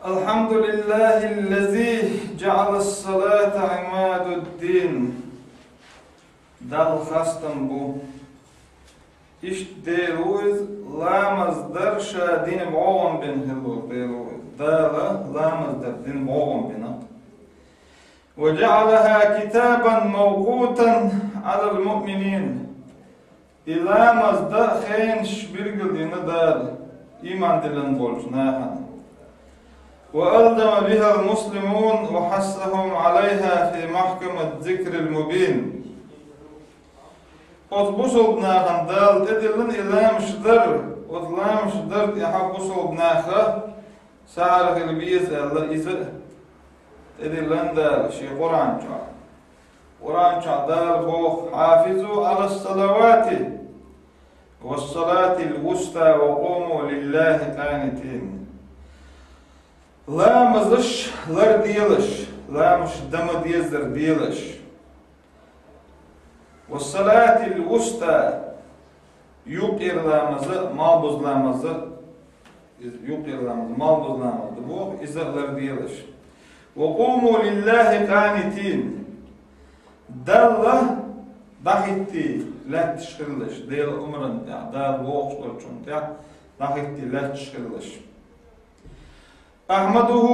الحمد لله الذي جعل الصلاة عماد الدين. دل خستم بو إش ديروز لامز در شا دين بعوام بين هلو ديروز دالا لامز در دين بعوام بين وجعلها كتابا موقوتا على المؤمنين. إلامز دا خينش برقل دين دال إيمان دلن بولش ناهن وألزم بها المسلمون وحثهم عليها في محكمة الذكر المبين. أطبسوا بناخن دال تدلن إلام شدر وطلام شدر يحبسوا بناخه سعر البيز الله إذا تدلن دال شي قرآن شع دال بوخ حافظوا على الصلوات والصلاة الوسطى وقوموا لله قانتين. لا مزش لر ديلش لا مش دم ديزر ديلش والصلاة الوسطى يقر لا مز ما بز لا مز يقر لا مز ما بز لا مز بوق إذا لر ديلش وقوموا لله قانتين. دل ضحيتي لا تشغلش ديل أمرن دار بوق شرطون تاع ضحيتي لا تشغلش. أحمده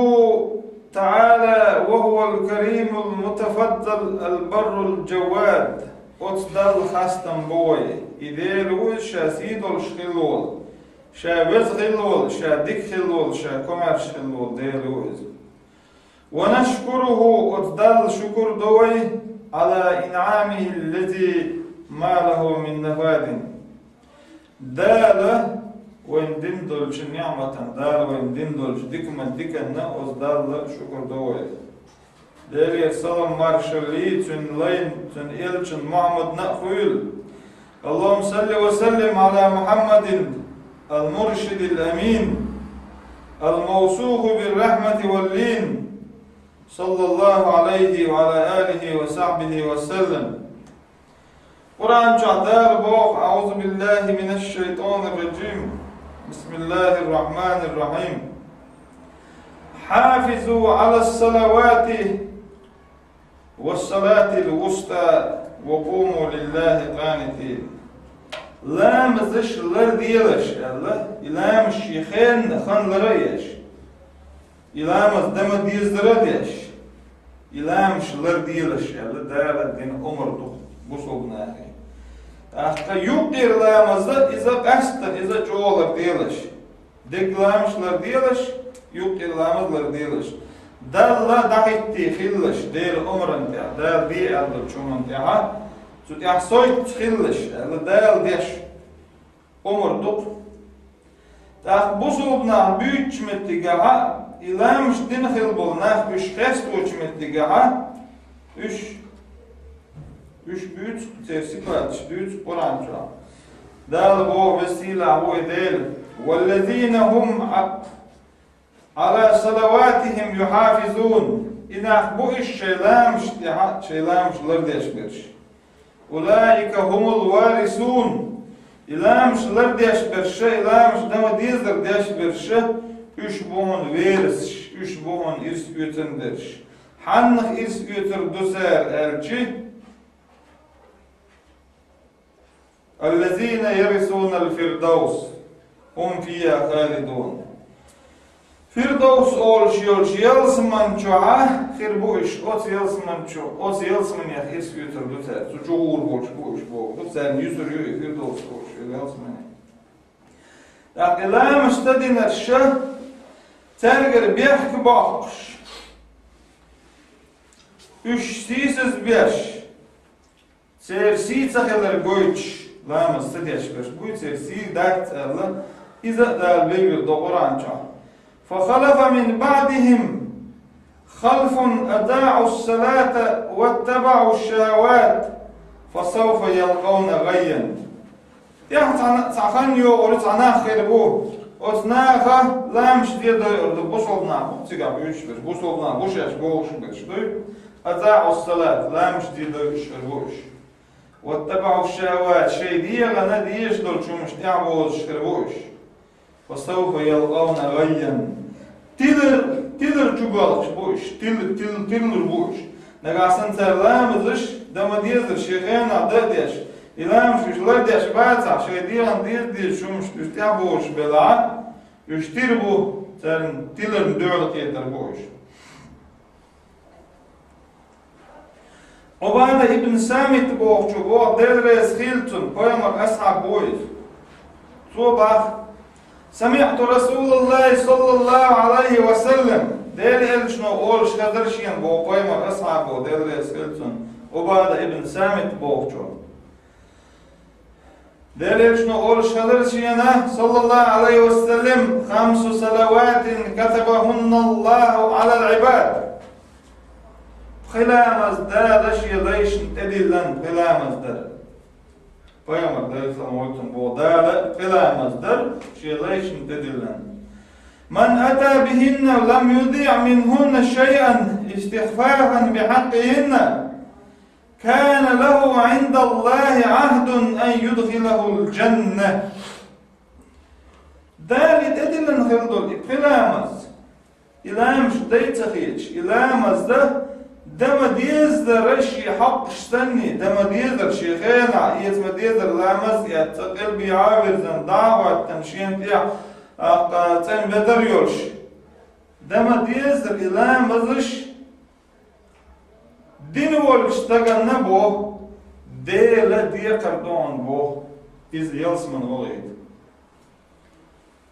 تعالى وهو الكريم المتفضل البر الجواد. أتصدل خاستم بوي إذيلوز شا سيدول شخلول شا بز خلول شا ديك خلول شا كمر شخلول ديلوز. ونشكره أتصدل شكر دوي على إنعامه الذي ما له من نفاد. دال وين دندلش نعمة دال وين دندلش ديكما ديكنا أصدال شكر دوي. دالي السلام مارشالي تن لين تن إل تن محمد نأخويل. اللهم صل وسلم على محمد المرشد الأمين الموصوف بالرحمة واللين صلى الله عليه وعلى آله وصحبه وسلم. قرآن شعدار بوخ أعوذ بالله من الشيطان الرجيم. بسم الله الرحمن الرحيم. حافظوا على الصلوات والصلاة الوسطى وقوموا لله قانتين. لا مزش لر ديلش الله إلام الشيخين خان لريش إلام الدم ديز درديش إلام شلر ديلش الله دار الدين عمر بصوبناه أخي يقدر لا مزد إذا قصدن إذا جولر ديلش دك لامشلر ديلش يقدر لا مزلر ديلش دال لا دحيتي خلش دير عمرن تاع دال دي الله شومن تاعها سو تاع صوت خلش الله دال ديش عمر دق تاع بوصوبنا بيتش متجاها إلامش دين خلبولنا بيش خستوش متجاها Üç tersi kaç, üç Kur'anca. Dal bu vesile bu edel. وَالَّذِينَ هُمْ عَلَى صَلَوَاتِهِمْ يُحَافِظُونَ. İnah bu iş şeylamşlar deşbirş. أُولَٰئِكَ هُمُ الْوَارِثُونَ. İlamşlar deşbirş, ilamş dama dizdir deşbirş. Üç buğun veris, üç buğun irs ütendirş. Hanlık irs üter düzer elçi. الذين يرثون الفردوس هم فيها خالدون. فردوس أولش يلسمن شوعة خير بوش أوت يلسمن شو أوت يلسمن يا خير سيوتر دوتر سجور بوش دوتر يسر فردوس بوش يلسمن. لكن لا مستدين الشه ترجر بيحك باقش üç siz beş ser sitsaheler goyç لا مستديش بس بويتر سي دات الله إذا دال بيجر دقرانشا. فخلف من بعدهم خلف أضاعوا الصلاة واتبعوا الشهوات فسوف يلقون غيا. تعخن يو أريد أنا خير بو أتناخا لا مش دير ده بوصلنا تيجا بيوش بس بوصلنا بوشش بوش بس أضاعوا الصلاة لا مش دير ده يشربوش. واتبعوا الشهوات شيء دي لنا ديش دول شو مش تعبوا شكربوش فسوف يلقون غيا تدر balık bu iş, tilnur bu iş. Negasan terlamızış, damadiyazdır, şeyhen adı deş. İlamışlar deş, bayatsa, şey diyan diye şumuş, üstya bu iş bela, üstir bu, sen tilin dörlük yeter bu iş. Obada ibn Samit boğuşu, bu delres hiltun, koyamar ashab bu iş. Sobah, سمعت رسول الله صلى الله عليه وسلم دير إلشنا أول شدرشين بو قيمة أصحابه دير إسكيلتون عبادة ابن سامت بوغجو دير إلشنا أول شدرشين صلى الله عليه وسلم 5 صلوات كتبهن الله على العباد خلامز دادش يليشن تدلن خلامز داد Peygamber Aleyhisselam'ın bu dâle kılamazdır, şeyleşin dedilen. Men ata bihinne lem yudi' minhunne şey'en istihfafan bihakkihinne kâne lehu indallahi ahdun en yudhilehu'l cenne. Dâle dedilen hıldol, kılamaz. İlamş deytsahiç, ilamaz da دم ديزدر رشي حق شتني دم ديزدر شيخينا يتم ديزدر لامز يتقل بيعاور زن دعوة تمشين فيها تن بدر يولش دم ديزدر لامزش دين ولش تغنى بو ديلا دي قردون بو إز يلسمن وليد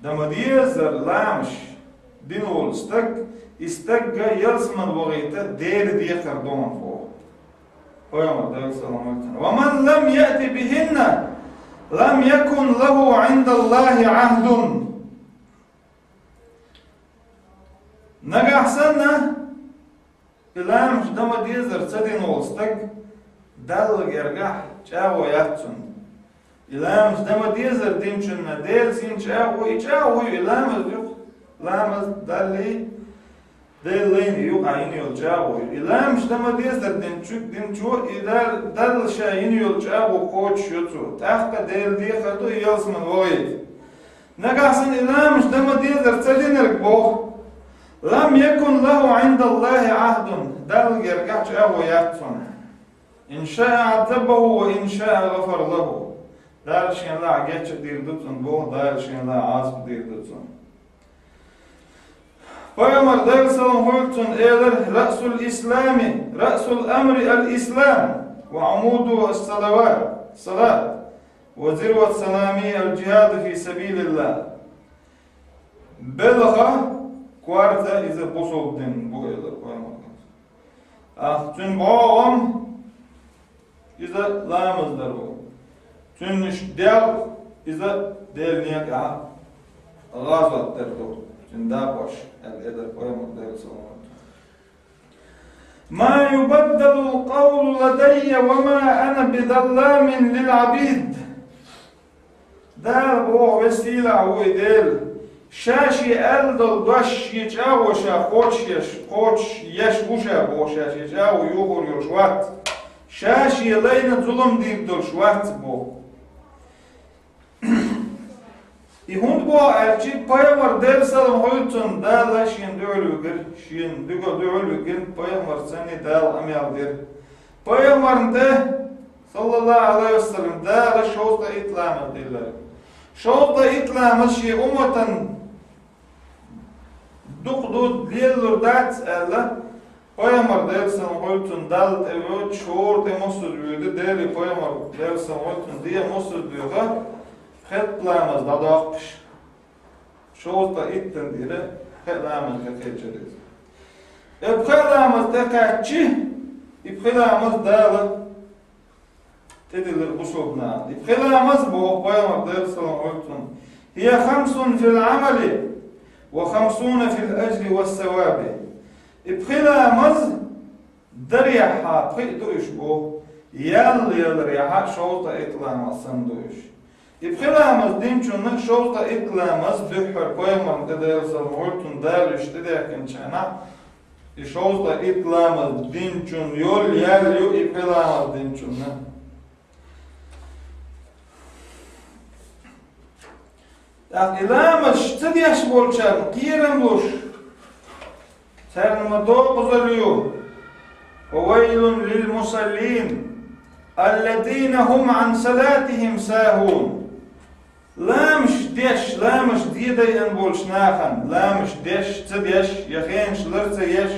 دم ديزدر لامش دين ولش تغ استجا يلسمن وغيته دير دي قردون فوق ويوم السلام عليكم ومن لم يأتي بهن لم يكن له عند الله عهد نجح سنة إلام دم ديزر تدين ولستج دل يرجح جاو ياتون إلام دم ديزر ديمشن ديل سين جاو إلام يق لامز دلي دلين يقعين يلجاو إلام شتما ديزر دين شو إذا دل شاين يلجاو قوت شوتو تحت دل دي خطو يلسمن ويد نقاسن إلام شتما ديزر تدين الكبو لم يكن له عند الله عهد دل يرجع جاو ياتون إن شاء عذبه وإن شاء غفر له دال شين لا عجيتش دير دوتون بو دال شين لا عاصب دير دوتون Peygamber Aleyhisselam hükmün eğer Ra'sul İslami, Ra'sul Emri el-İslam ve amudu es-salavat, salat ve zirvet salami el-cihad fi sabilillah. Belha quarta ize bosoldin bu eğer Peygamber. Tün bağım ize lamızdır bu. Tün iş del ize del niyek gazvattır bu. باش الإدر قيم الدار صلوات ما يبدل القول لدي وما أنا بظلام للعبيد دار بو وسيلة ويدل شاشي ألدل دش يجاوشا خوش يش وشا بو شاشي يجاو يوغر يرشوات شاشي لين ظلم دير درشوات بو I hund bo elçi Peygamber dersalım hoytun dağla şin dölügür şin dügo dölügün Peygamber seni dağ amyaldir Peygamber de sallallahu aleyhi ve sellem dağla şoğda itlamı diller şoğda itlamı şi ummatan duqdu lillur dat Allah Peygamber dersalım hoytun dağ evet şoğda mosud büyüdü deri Peygamber dersalım hoytun diye mosud büyüdü Xetlamız da dağış. Şoğuzda itten dire, xetlamız da keçeriz. Xetlamız da kaççı, xetlamız dağlı. Dedilir bu şobna. Xetlamız bu, Peygamber Aleyhisselam hükmün. Hiye 5 fil ameli ve 50 fil ecri ve sevabi. Xetlamız deriyaha, xetduş bu. Yal riyaha şoğuzda itlamazsın duş. İbxilamız dimçunun şoğda itlamız dühür koyamam dedeyelsel muhultun dal işte derken çana şoğda itlamız dimçun yol yer yu ibxilamız dimçunun tak ilamız işte diyaş bolçar kirem boş سر مدوق ظليو وويل للمصلين الذين هم عن صلاتهم ساهون لامش ديدي ان بولشناخن لامش ديش تديش يخينش لرتيش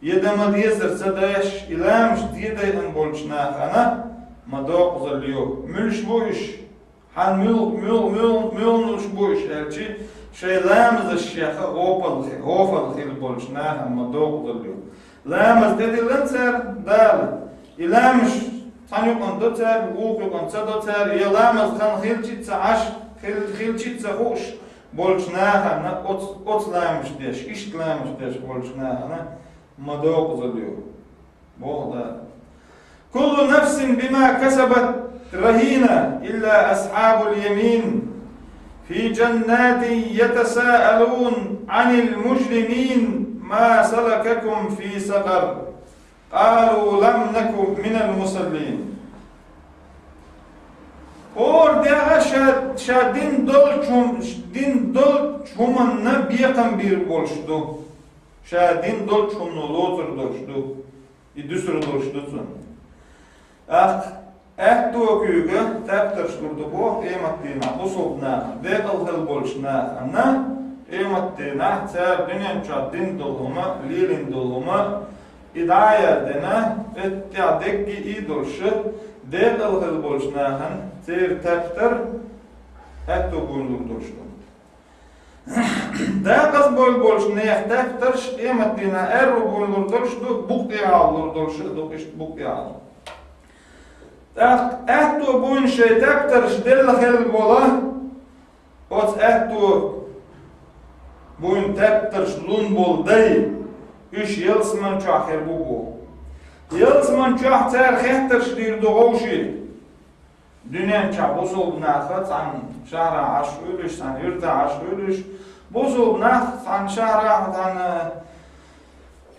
يدما ديزر تديش لامش ديدي ان بولشناخن مدوق ظليو ملش بوش حال ميل نشبوش هالشي شيء لامز الشيخ غوفل خيل بولشناخن مدوق ظليو لامز ديدي لنسر دال يلامش خان يقن دوتر ووق يقن تدوتر يلامز خان خيلشي تعاش خيلشي تخوش بولشناها أوت لامش ديش إيش لامش ديش بولشناها مدوق ظليو بوغدا كل نفس بما كسبت رهينة إلا أصحاب اليمين في جنات يتساءلون عن المجرمين ما سلككم في سقر قالوا لم نكن من المصلين اور دیا شادين دول نبيقن بير بولشدو شادين دول چوم نولوتر دولشدو يدسر دولشدو تون تو كيوغا تابتر شدو بو ايمتينا بوصوبنا ديقل هل بولشنا انا ايمتينا تار دنيا شادين دولهما ليلين دولهما إدعاية دنا اتعدقي إيدولش ديقل هل بولشناهن تير تفتر اتو بولنور دولشتو داقز بولشنايح تفترش إيمت دينا ارو بولنور دولشتو بوقتي عالور دولشتو بوقتي عالور اتو بوين شي تفترش دل هل بولا اوت اتو بوين تفترش لون بول داي إيش يلسمن شاخر بوجو يلسمن شاخ تار خيتر شدير دوغوشي دنيا شابوسو بناخت عن شهر عشرولش عن يرتا عشرولش بوسو بناخت عن شهر عن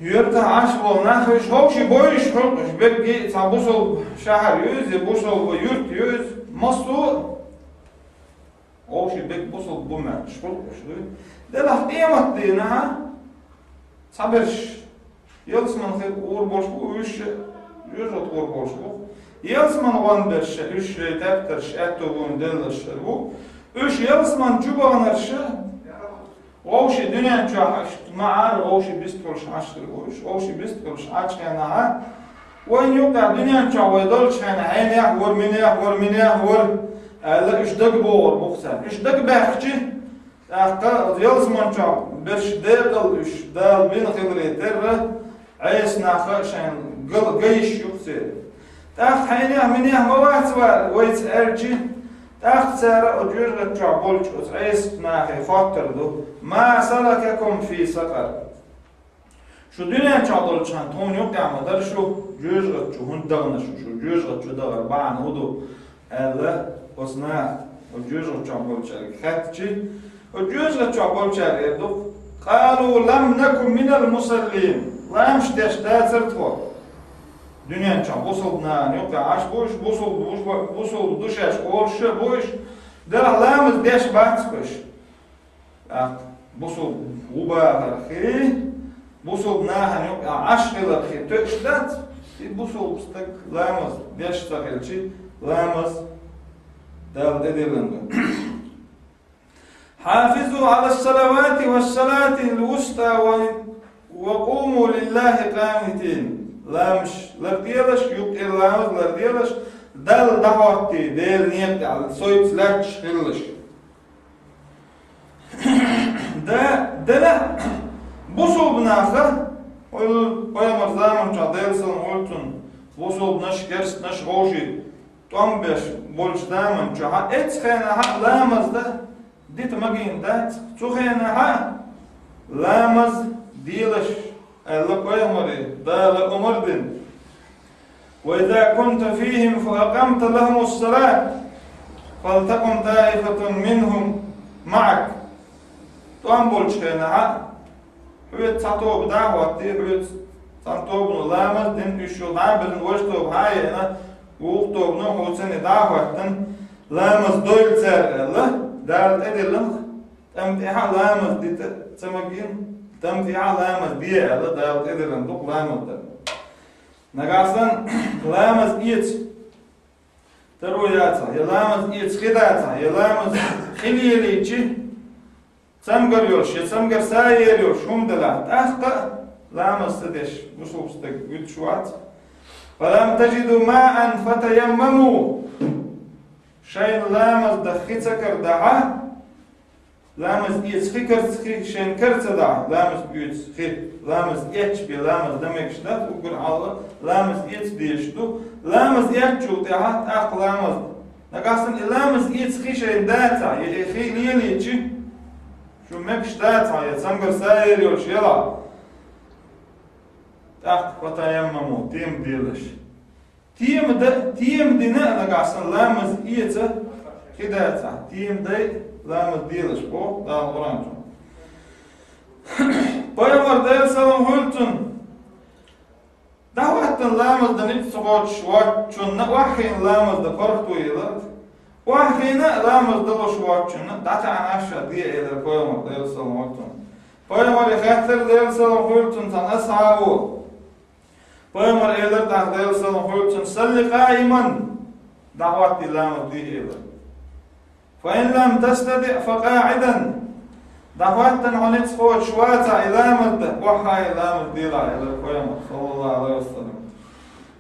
يرتا عشرول ناخش هوشي بويش خلقش بيجي تابوسو شهر يوز بوسو يرت يوز مصو هوشي بيج بوسو بومش خلقش ده لحقيمة دينها صبرش يلسمن خير اور بولشبو وش يجوت اور بولشبو يلسمن وان برش وش تفترش اتو بون دلش بو وش يلسمن جوبانرش وش دنيا تشاش معار وش بيستولش عشر وش بيستولش عشنا وين يقطع دنيا تشاو يدلش انا عيني ور ور لا ايش دق بور بوخسا ايش دق باخشي يلزمن شاب برش داقل إيش دال بين خلري ترى عيس ناخشين قيش يخسر تاخت حينيه منيه مواتوار ويت أرجي تاخت سارة أجور شابولش عيس ناخي فاتر دو ما سلككم في سقر شو دنيا شابول شان تون يوم تعمل شو جوجر شو هندغنا شو جوجر شو دغر بعن هدو الله وصنا وجوجر شابول شارك خاتشي وجوزنا شعبول شاريدو قالوا لم نكن من المصلين لا مش داش تاثرتوا دنيا شعب وصلنا نيوكا عاش بوش وصل دوشاش قولش بوش ده لامز داش باتسكش وصل غوبا خي وصل ناها نيوكا عاش غير خي تشدات وصل بستك لامز داش تاخلشي لامز دال ديلندو حافظوا على الصلوات والصلاة الوسطى وقوموا لله قانتين لامش لرديلش يبقى لامز لرديلش دل دعوتي ديل نيتي على صوت لاتش خلش ده بوصل بناخه ويا مرزامن شاديل سن قلتن بوصل بناش كرس ناش غوشي تومبش بولش دامن شها اتخينا حق لامز ده ديت ماجين دات تخينا ها لامز ديلش الله مري دال أمردن وإذا كنت فيهم فأقمت لهم الصلاة فلتقم طائفة منهم معك تأمبول شخينا ها حويت تعطوب دعوة حويت تعطوب لامز دين إشو دعبن وشتوب هاي أنا وقتوب نوحو سنة دعوة لامز دويل تار الله دارت ادلم امتحان لامز دي تماجين تم في علامة دي على دال إدلن دوق لامز ده نقاصن لامز إيت تروياتها يلامز إيت خداتها يلامز خليليتشي تمقر يوش يتمقر ساير يوش هم دلات أخطأ لامز تدش بصوب ستك يتشوات فلم تجدوا ماء فتيمموا شين لامز دخيتكر دعا لامز إيت خيكر شين كرت دعا لامز بيوت خير لامز إيتش بي لامز دمكش دات وقل على لامز إيت ديشدو لامز إيتشو دعات أخ لامز نقاصن لامز إيت خي شين داتا يخي ليليتشي شو مكش داتا يتسمقر ساير يوش يلا أخ فتيمموا تيم ديلش تيم دينا نقاصن لامز إيت خداتا تيم دي لامز ديلش بو دا القرآن بايمر ديل سلام هلتن دعواتن لامز دا نتسغوت شواتشن وحين لامز دا فرقتو يلات وحين لامز دا شواتشن دعتا عن عشا دي إلى بايمر ديل سلام هلتن بايمر يخاطر ديل سلام هلتن تن أسعابو بايمر إلر دع ديل سلام هلتن سلي قائما دعوات لامز دي إلر فإن لم تستطع فقاعدا دعواتن عنيت خوت شواتا إلى مد وحا إلى مد ديلا إلى القيامة صلى الله عليه وسلم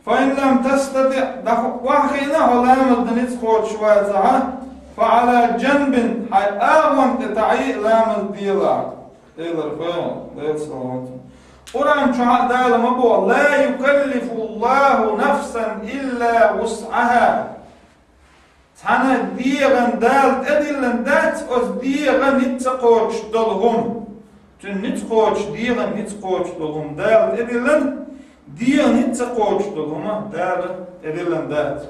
فإن لم تستطع وحينا إلى مد نيت خوت شواتا فعلى جنب حي آوان تتعي إلى مد ديلا إلى القيامة ليس صلى الله عليه وسلم قرآن شعاء دالا مبوع لا يكلف الله نفسا إلا وسعها تانا ديغن دالت ادلن دات اوز ديغن نتقوش دلهم تن نتقوش ديغن نتقوش دلهم دالت ادلن ديغن نتقوش دلهم دالت ادلن دات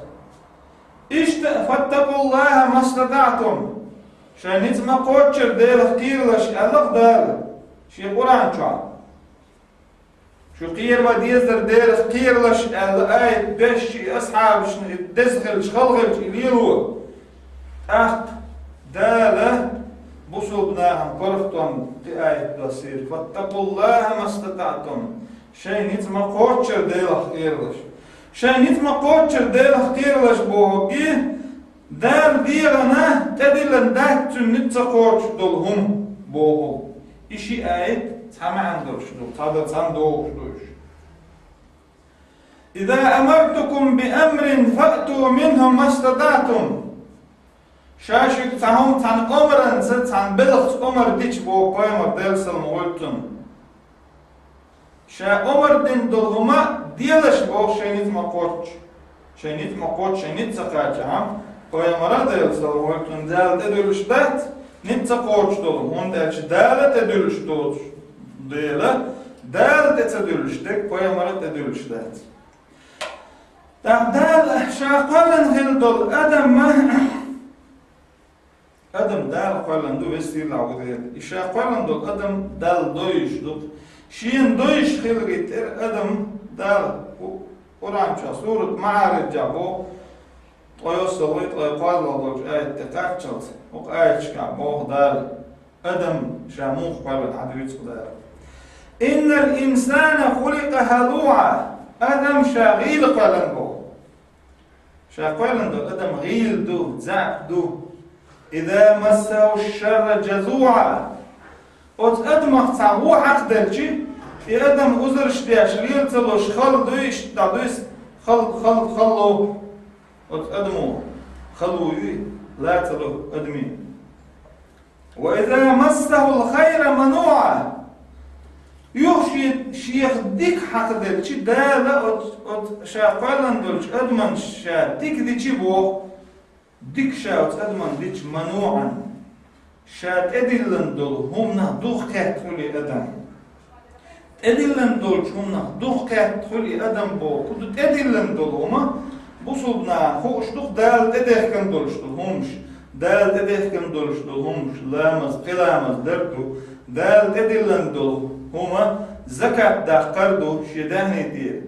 فاتقوا الله ما استطعتم شان نتما قوتشر ديل خيرلش ألق دال شي قرآن شعر شو قير ما ديزر دير قيرلش الآية بش أصحاب دزغل شخلغل إليرو أخ دالة بصوبناهم فرختم في آية بصير فاتقوا الله ما استطعتم شيء نتما قوتشر ديل خيرلش شيء نتما قوتشر ديل خيرلش بوهوكي دال ديرنا تدلن داتن نتسا قوتش دلهم بوهو إشي آية تمام دوش تابع تام دوش إذا أمرتكم بأمر فأتوا منه ما استطعتم شاشك تهم تان أمرن زت تان بلغت أمر ديش بو قيمر ديرسل مغلتن شا أمر دين دلهما ديلش بو شينيت مقوتش شينيت مقوتش شينيت سقاچ هم قيمر ديرسل مغلتن دال دلش دات نيت سقوتش دلهم هون دالش دالت دلش دوش ديلا دال تتدلشتك قيمر تدلش دات دال شاقلن هلدل أدم دال قلن دو بستير لعوديل شاقلن دل أدم دال دويش دل شين دويش خلقيتر أدم دال قرآن شا سورة معارج جابو ويوصلت قال الله آية تقاعدت وآية شكابوه دال أدم شاموخ قلن عدويت دال إن الإنسان خلق هلوعا أدم شاغيل قلن بو شاقلن دو أدم غيل دو زعب دو إذا مسه الشر جزوعا أت أدم اختعو حق دلشي في أدم أزرش دياش غيل تلوش خل دويش دعويس خلو أت أدمو خلو لا تلو أدمي وإذا مسه الخير منوعا يوشي شيخ ديك حق دلشي دالا أت شاقلن دلش أدمن شا ديك ديشي بو ديك شاوت أدمن ديش منوعا شات أدلن دول هم دوخ كاتولي أدم أدلن دول هم دوخ كاتولي أدم بو كدت أدلن دول هما بصوبنا خوش دوخ دال أدهكن دولش دول همش دال أدهكن دولش دول همش لامز قلامز دردو دال أدلن دول هما زكاة دا قردو شدهني دير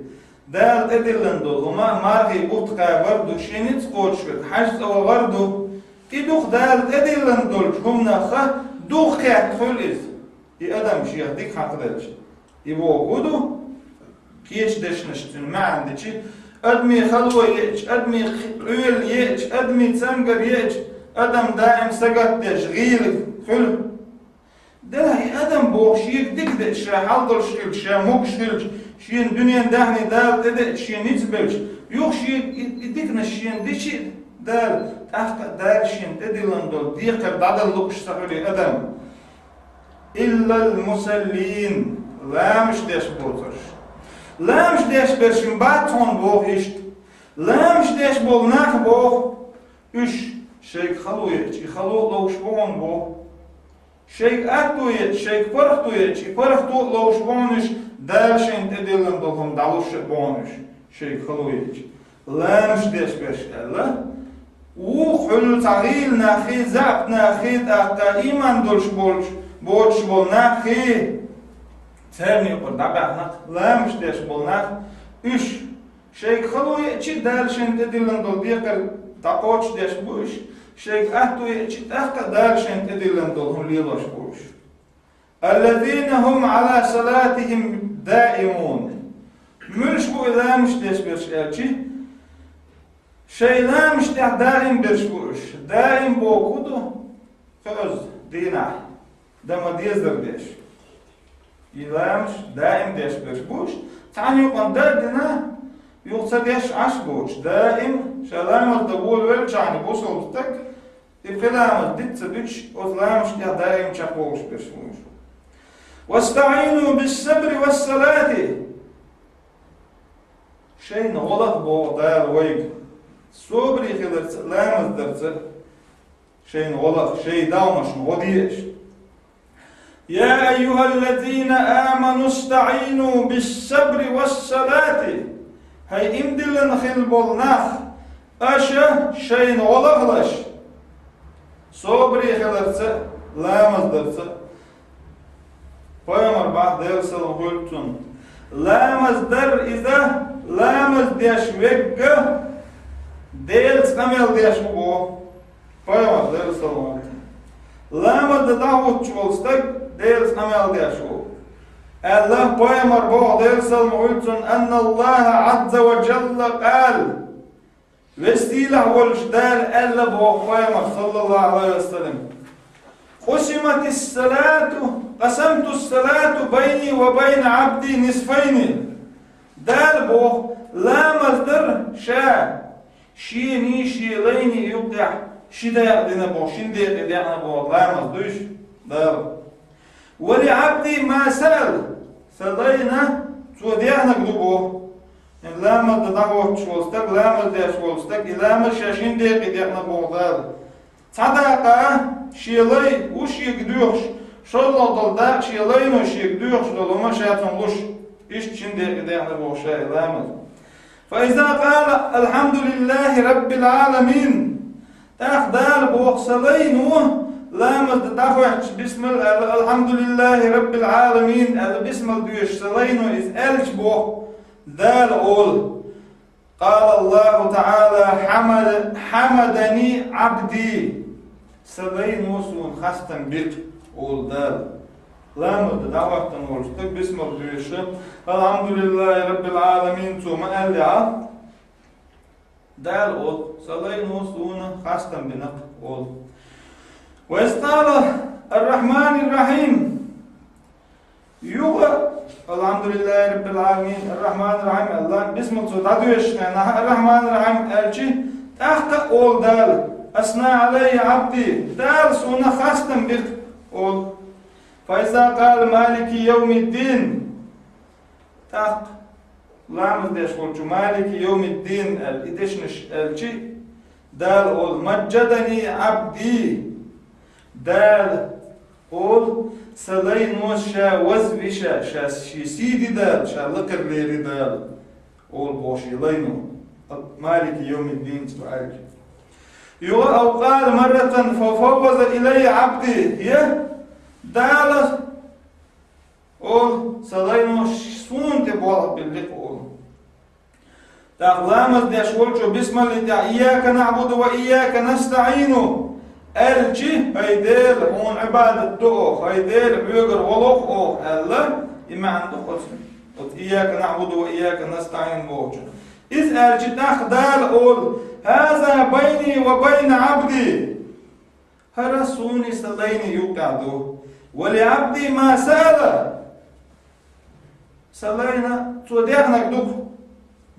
دال أدلن دول هما مارغي بوتقا وردو شينيت قوتشوك حجز أو وردو كي دوخ دال أدلن دول هم نخا دوخ كات خليز أدم شيخ ديك حقدرش يبوغودو كيش دشنشتن ما عندك أدمي خلوة يأج أدمي عيل يأج أدمي تسنقر يأج أدم دائم سقط تشغيل خل ده أدم بوغ شيك ديك ده شا حلدر شيل شا موك شيل شين دنيا دهني دال تده شين نتبلش يوخ شيك ديكنا شين دي شيء دال تحت دال شين تدلن دول ديقر دادل لوكش سقولي أدم إلا المسلين لا مش ديش بوترش لا مش ديش برشن باتون بوغ إشت لا مش ديش بول ناخ بوغ إش شيك خلو يتش خلو لوش بون بوغ شيك أكتو يتش شيك فرختو يتش فرختو لوش بونش داشين تدلن دولهم دالوش بونش شيك خلو يتش لا مش ديش برش ألا وخل تعيل ناخي زعب ناخي تاقتا إيمان دولش بولش بول ناخي تاني يقول دابعنا لا مش ديش بولنا إيش شيك خلو يأتي دارشين تدلن دول ديقر تاقوش ديش بوش شيك أهتو يأتي تاقا دارشين تدلن دول هم ليلوش بوش الذين هم على صلاتهم دائمون مش بو لا مش ديش برش يأتي شي لا مش دائم برش بوش دائم بو كدو خز دينا دما ديزر ديش يلامش دائم ديش برش بوش تعني يقول دادنا يقصد ديش عش بوش دائم شلامش دبول ولجعني بوصل بتك يبقلامش ديت سبيش وظلامش دائم شاقوش برش بوش واستعينوا بالصبر والصلاة شيء نغلق بو دار ويق صبري خلرت لامز درت شيء نغلق شيء داومش نغديش يا أيها الذين آمنوا استعينوا بالصبر والصلاة هاي إمدلن خلبول ناخ أشا شين غلغلش صبري خلرت لا مصدرت فيمر بعد يرسل غلتن لا مصدر إذا لا مصديش وقع ديلس كمل ديش بو فيمر يرسل غلتن لا مصدر دعوت شولستك ديرس أمال ديشو الله بيمر بو ديرس المعلتن أن الله عز وجل قال وستيله والجدال ألا بو بيمر صلى الله عليه وسلم قسمت الصلاة بيني وبين عبدي نصفين دال بو لا مصدر شا شيني شيليني يقع شدا يقدنا بو شندي يقدنا بو لا مصدرش دال ولعبدي ما سأل سألينا سوديانا قلوبه إن لامد دعوة شولستك لامد دي شولستك لامد شاشين دي قديقنا بوغدال صدقة شيلي وش يقدوش شالله ضلداق شيلين وش يقدوش لما شاتن لش إيش شين دي قديقنا بوغشاي لامد فإذا قال الحمد لله رب العالمين تاخدال بوغسلين لامد دعوة بسم الله الحمد لله رب العالمين بسم الله سلينو إذ ألش بو ذال أول قال الله تعالى حمدني عبدي سلينو سون خستن بيت أول ذال لامد دعوة تنورشتك بسم الله الحمد لله رب العالمين ثم ألع ذال أول سلينو سون خستن بنق أول وإذ قال الرحمن الرحيم يوغا الحمد لله رب العالمين الرحمن الرحيم الله بسم الله الرحمن الرحيم ألشي تحت أول دال أثنى علي عبدي دال سونا خاستم بك أول فإذا قال مالك يوم الدين تحت لامز ديش قلت مالك يوم الدين الإدشنش ألشي دال أول مجدني عبدي دال قول سلين وشا وزبشا شا سيدي دال شا لكر ليري دال قول بوشي لينو مالك يوم الدين سبحانك أو قال مرة ففوض إلي عبدي هي دال قول سلين وشسون تبوض باللق قول تأغلامز دي أشولشو بسم الله إياك نعبد وإياك نستعين elçi haydel on ibadet do haydel büyüger olok o Allah imandı olsun. Ot iyyake na'budu ve iyyake nestaîn boğcu. İz elçi tahdal ol haza beyni ve beyne abdi. Harasuni salayni yuqadu ve li abdi ma sa'ala. Salayna tudehnak duk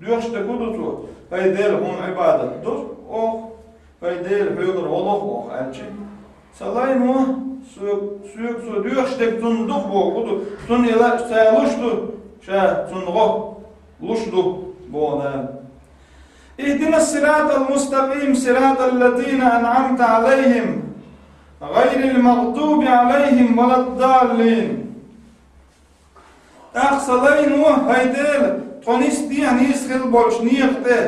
diyorşte kudu tu haydel on ibadet dur o haydel büyüger olok o elçi. Salayno suyuk su diyorşte tunduk bu kudu tun ila sayaluştu tungo lushdu bona اهدنا الصراط المستقيم صراط الذين أنعمت عليهم غير المغضوب عليهم ولا الضالين أخصلين وهيدل تونس دي نيس خلبولش نيخته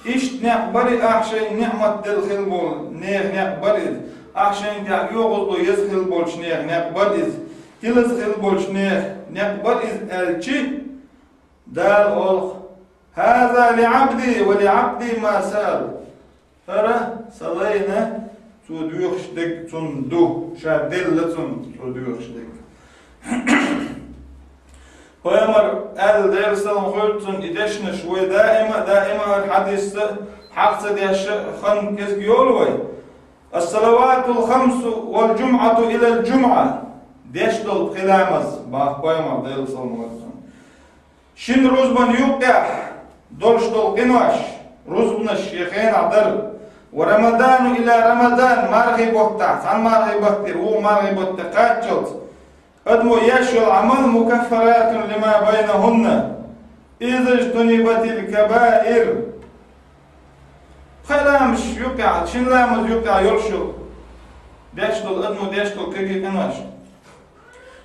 إشت نقبري أحشي نعمة دل خلبول نيخ نقبري أحشي يوغضو يز خلبولش نيخ نقبري كيلز خلبولش نيخ نقبري الشي دال أولخ هذا لعبدي ولعبدي ما سأل فرا صلينا توديوخشدك تندو شادلتن توديوخشدك ويمر قال ديرسل خلتن إدشن شوي دائما الحديث حق ديش خن كزجولوي الصلوات الخمس والجمعة إلى الجمعة ديش دول خلامز باه ويمر ديرسل خلتن شن روزبن يوقع دولش دول قنواش روزبن الشيخين عدل ورمضان إلى رمضان مارغي بوتع عن مارغي بوتر هو مارغي بوتر قاتشوت أدمو يشو العمل مكفرات لما بينهن إذا اجتنبت الكبائر خلامش يوقع شن لامز يوقع يرشو ديش دول أدمو ديش دول كيكي قنواش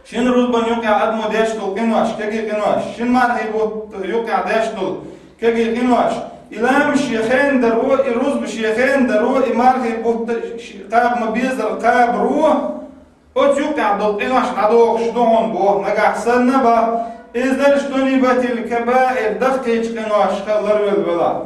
شن روزبن يوقع أدمو ديش دول قنواش كيكي قنواش شن مارغي بوت يوقع ديش دول كيكي قنواش إلام الشيخين درو يروز بشيخين درو إمارغي بوت قاب مبيزر قاب روح أت يوقع دول قنواش نعدوش دون بوه نقع سنبا إذا اجتنبت الكبائر دقيق قنواش خلر والبلا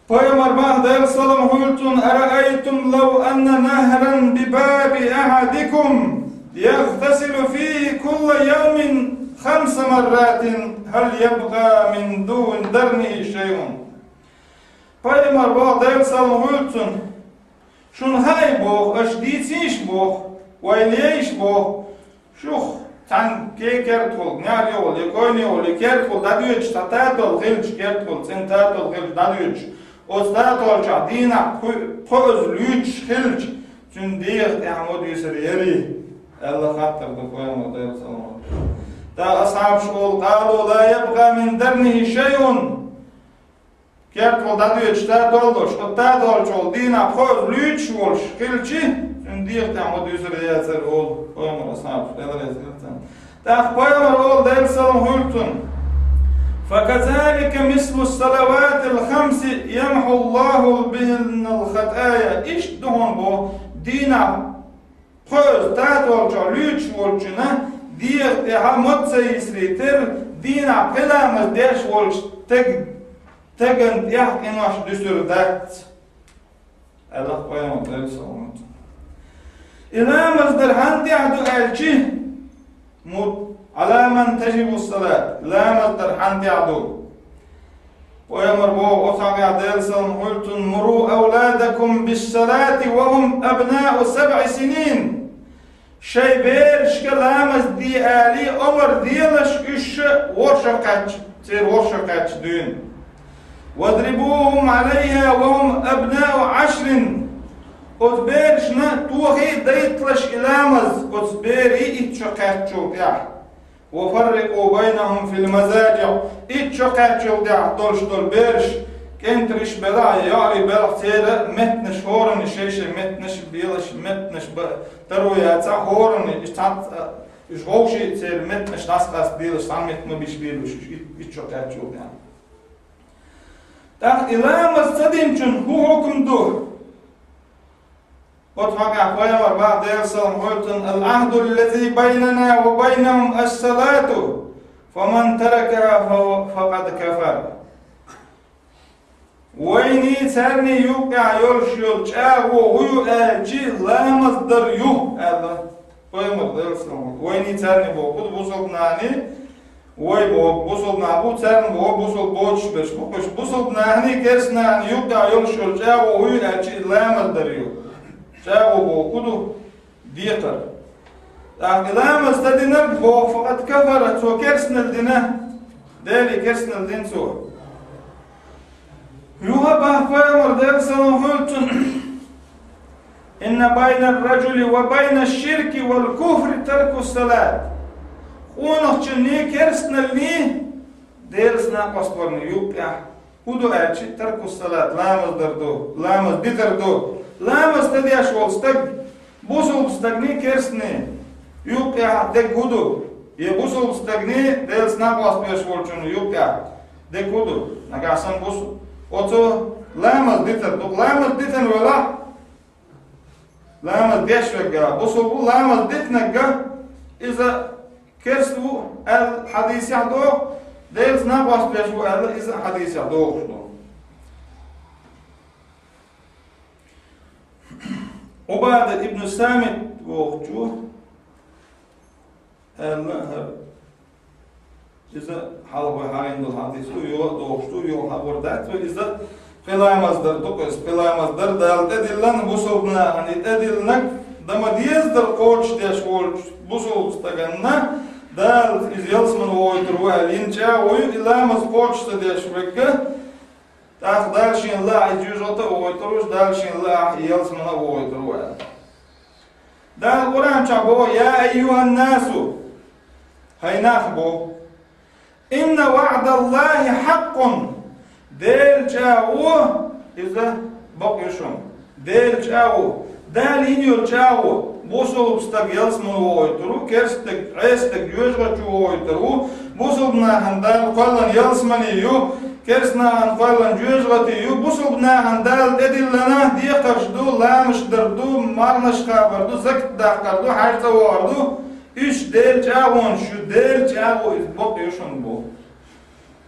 فيمر بعد السلام قلتم أرأيتم لو أن نهرا بباب أحدكم يغتسل فيه كل يوم 5 مرات هل يبقى من دون درنه شيء فيمر بعد السلام قلتم شون هاي بوخ أشديتيش بوخ ويليش بوخ شوخ تان كي كرتول نار يول يكون يول كرتول داديوش تاتول غلش كرتول سنتاتول غلش داديوش أستاتول جادينا خوز ليش خلش تندير تعمود يسريري الله خاطر دخويا مدير سلام تا أصحاب شغل قالوا لا يبقى من درنه شيء كرتول داديوش تاتولش تاتول شغل دينا خوز ليش ولش خلشي تندير تعمود يسريري أول خويا أصحاب شغل تأخبار أول دير سلام هلتن فكذلك مثل الصلوات الخمس يمحو الله بهن الخطايا إيش دهون بو دينا خوز تاتول جالوش ولشنا دير تها متسيسريتر دينا قلامز ديش ولش تگن يحق إنواش دسر دات الله قيام دير سلام إلامز در هندي عدو ألشي على من تجب الصلاة لا مصدر حن يعدو ويمر بو أصحاب عدل سلام قلتم مروا أولادكم بالصلاة وهم أبناء 7 سنين شي بيرش كلامز دي آلي عمر ديلش إش ورشقاتش تير ورشقاتش دين واضربوهم عليها وهم أبناء 10 أتبيرشنا توخي ديتلش إلامز أتبيري إتشقاتشو تاح وفرقوا بينهم في المزاجع إتشقاتشو تاح دولش دول بيرش كنترش بلا ياري بلا تيرا متنش هورن الشيشة متنش بيلش متنش ترويا تا هورن إشتات إشغوشي تير متنش تاسقاس بيلش تان متنو بيش بيلش إتشقاتشو تاح تاح إلامز تديمشن هو حكم دو وتفقع فيمر بعد السلام قلتن العهد الذي بيننا وبينهم الصلاة فمن تركها فقد كفر ويني ترني يوقع يرشيل جاو هو أجي لا مصدر يو هذا فيمر دلسون ويني ترني بوقود بوصل ناني وي بوصل نابو ترن بوصل بوش بش بوصل ناني كيس ناني يوقع يرشيل جاو هو أجي لا مصدر يو جاو بوقود ديتر لا مصدر نرد بو فقد كفرت وكرسنا الدنا دالي كرسنا الدين سو يوها فامر دلسون هلتن إن بين الرجل وبين الشرك والكفر ترك الصلاة ونخشني كرسنا لي دلسنا قصورني يوقع ودو أجي ترك الصلاة لا مصدر دو لا مصدر دو لا مصدر يشوال استق بوصل بستقني كرسني يوقع دك هدو يبوصل بستقني دلسنا قصور يشوال يوقع دك هدو نقاسم بوصل أوتو لامز ديتر دو لامز ديتن ولا لامز ديشوجا بوصل لامز ديتنجا إذا كرسو الحديث يعدو ديلز ناباس بيشو إذا حديث يعدو وبعد ابن سامت وقتو إذا حلو حالين دل حديثو يو دوشتو يو حبردات وإذا قلا مصدر دوكس قلا مصدر دالت دلن بوصلنا يعني تدلنك دما ديز در قوش ديش قوش بوصل استغنا دال إذ يلسمن ويتروا لينجا وإلا مز قوش ديش رجع تاخ دالشين لا يجوزوتا ويتروش دالشين لا يلسمن ويتروا دال القرآن شابو يا أيها الناس هاي ناخبو إن وعد الله حق ديل جاو إذا بقيشون ديل جاو دال هنيو جاو بوصل بستق يلسمن ويترو كرستك عيستك يوجغتو ويترو بوصل بنا هندال قلن يلسمن يو كرسنا هنقلن يوجغتي يو بوصل بنا هندال ديل لنا دي قرشدو لامش دردو مارنش خابردو زكت داقردو حاجة واردو إيش ديل جاوون شو ديل جاو إذ بقيشون بو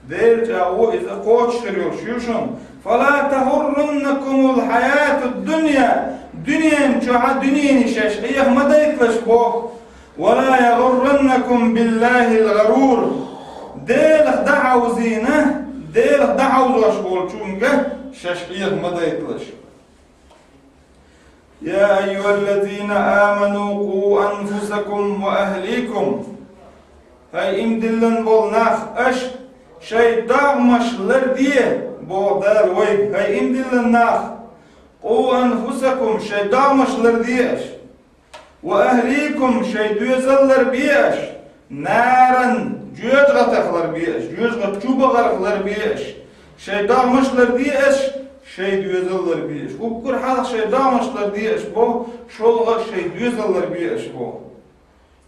ديل جاو إذا قوش خريوش يوشون فلا تغرنكم الحياة الدنيا دنيا جوها دنيا نشاش إيه ما ديتلش بو ولا يغرنكم بالله الغرور ديل دعوا زينة ديل دعوا زوشبول شونجه شاش إيه ما ديتلش يا أيها الذين آمنوا قوا أنفسكم وأهليكم هاي إمدلن بولناخ أش شيء داغمش لرديه بودار ويب هاي إمدلن ناخ قوا أنفسكم شيء داغمش لرديش وأهليكم شيء دوزل لربيش نارا جوجغة لربيش جوجغة تشوبغر لربيش شيء داغمش لرديش شيء دوزلر بيش وبكل حال شيء دامشلر ديش بو شولغر شيء دوزلر بيش بو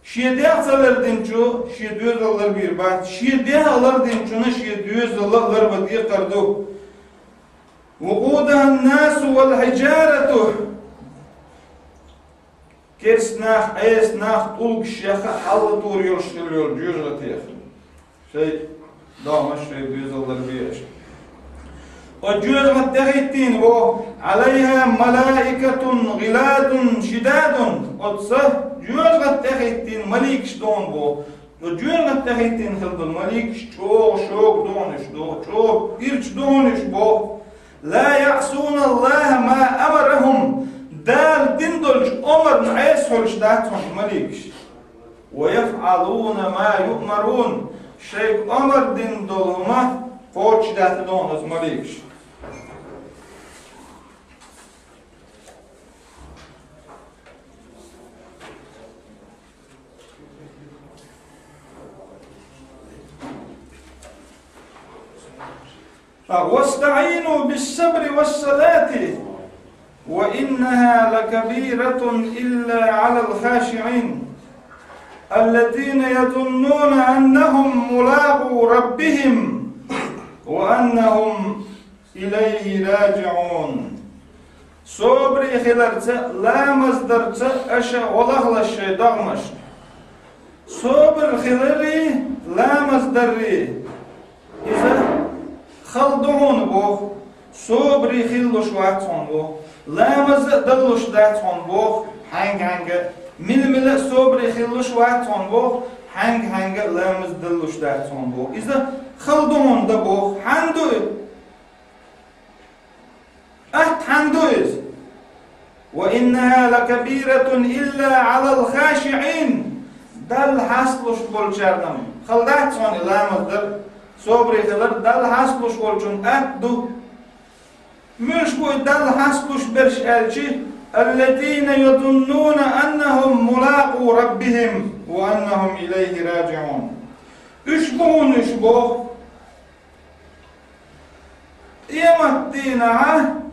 شيء ديحزلر دينچو شيء دوزلر بير بعد شيء ديحلر دينچونه شيء دوزلر بدي قردو وقودها الناس والحجارة كيس ناخ ايس ناخ طولق الشيخة حل طور يرشتليور جوجة تيخ شيء دامش شيء دوزلر بيش وجوز متخيتين عليها ملائكة غلاد شداد وتصه جوز متخيتين مليك شدون بو وجوز متخيتين خلد المليك شوق دونش دو شوق إرش دونش بو لا يعصون الله ما أمرهم دال دندلش أمر نعيس هلش داتهم مليك ويفعلون ما يؤمرون شيء أمر دندلهما قوش دات دونز مليكش واستعينوا بالصبر والصلاة وإنها لكبيرة إلا على الخاشعين الذين يظنون أنهم ملاقو ربهم وأنهم إليه راجعون صبري خلرت لا مصدرت أشا والله الشيء دغمش صبر خلري لا مصدري إذا خلدون بوخ صبري خلوش واتون بو لامز دلوش داتون بو هنگ مل صبري خلوش واتون بو هنگ لامز دلوش داتون بو إذا خلدون دبو حندو حندوز وإنها لكبيرة إلا على الخاشعين دل حصلش بولشارنم خلداتون لامز دل صبري خلر دل حصلش بولشون أدو مش بو دل حصلش برش ألشي الذين يظنون أنهم ملاقو ربهم وأنهم إليه راجعون اشبو يمتينا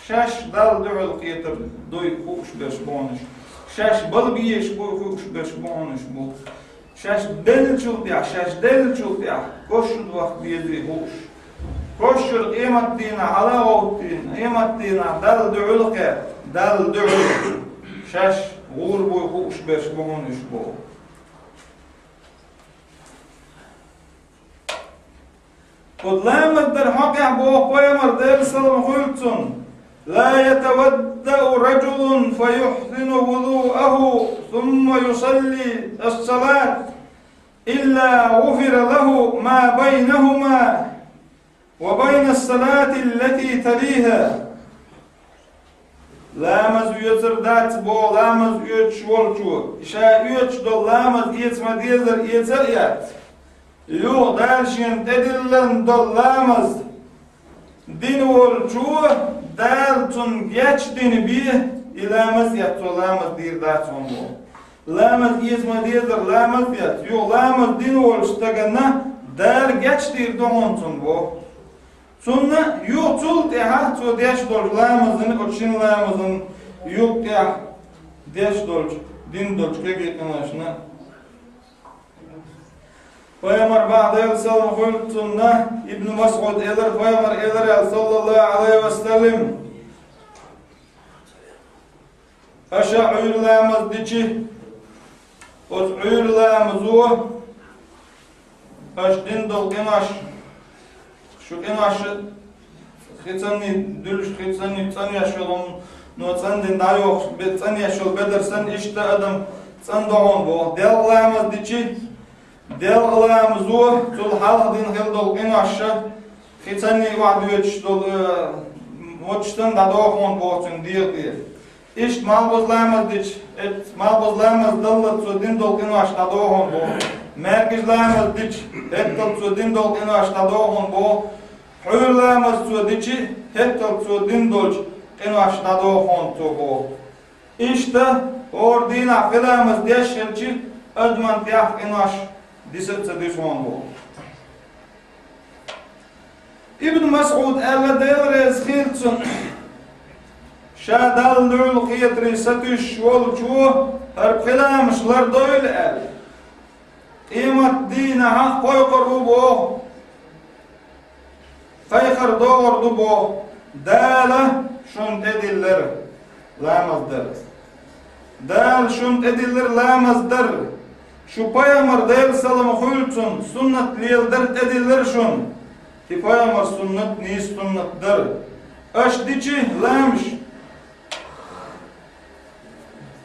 شاش دل دعو قيتر دوي خوش برشبونش شاش بلبيش بو خوش برشبونش بو شاش دل چلتيا شاش دل چلتيا كوشد وقت بيدري خوش كوشر يمتينا على وقتين يمتينا دل دعو قيت دل دعو شاش غور بو خوش برشبونش بو قد لا مدر حق يحبوه قيمر دير سلم خلطن لا يتودأ رجل فيحسن وضوءه ثم يصلي الصلاة إلا غفر له ما بينهما وبين الصلاة التي تليها لامز يتر دات بو لامز يتش ولچو إشا يتش دو لامز يتما ديزر يتر يو دالشين تدلن دو لامز دين ولچو دالتون geç dini bir ilamaz yat olamaz dir daçon bu lamaz yezma dizer lamaz yat yo lamaz din oluştagana dar geç dir donton bu sonra yo tul teha to deş dol lamazın oçin lamazın yok teha deş dol din dol kegekanaşna Peygamber ba'da sallallahu aleyhi ve sellem İbn Mes'ud eler Peygamber eler sallallahu aleyhi ve sellem aşa uyurlamaz diçi o uyurlamaz o aş din dolgen aş şu en aşı hitsanni dülüş hitsanni tsan yaşolun no tsan din da yok bet tsan yaşol bedersen işte adam tsan doğon bu dellamaz diçi del alamız o tul haladin hildol en aşağı hitsanni vaadiyet dol moçtan da doğon boğun diye iş malbozlamaz diç et malbozlamaz dallat so din dol en aşağı doğon bu merkezlamaz diç et dol so din dol en aşağı doğon bu huylamaz so diçi et dol so din dol en aşağı doğon to bu işte ordina filamız deşelçi adman tiyah en aşağı disipse düşman bu. İbn Mes'ud el-Delrez khiltsun şadal lul qiyatri satüş volçu her qilamışlar doyul el. İmat dine haq koyqırı bu. Qayqır doğurdu bu. Dala şun ediller lamazdır. Dal şun ediller lamazdır. Şu Peygamber deyil sallam hulçun sünnet liyeldir edilir şun. Ki Peygamber sünnet ni sünnetdir. Aş diçi lamış.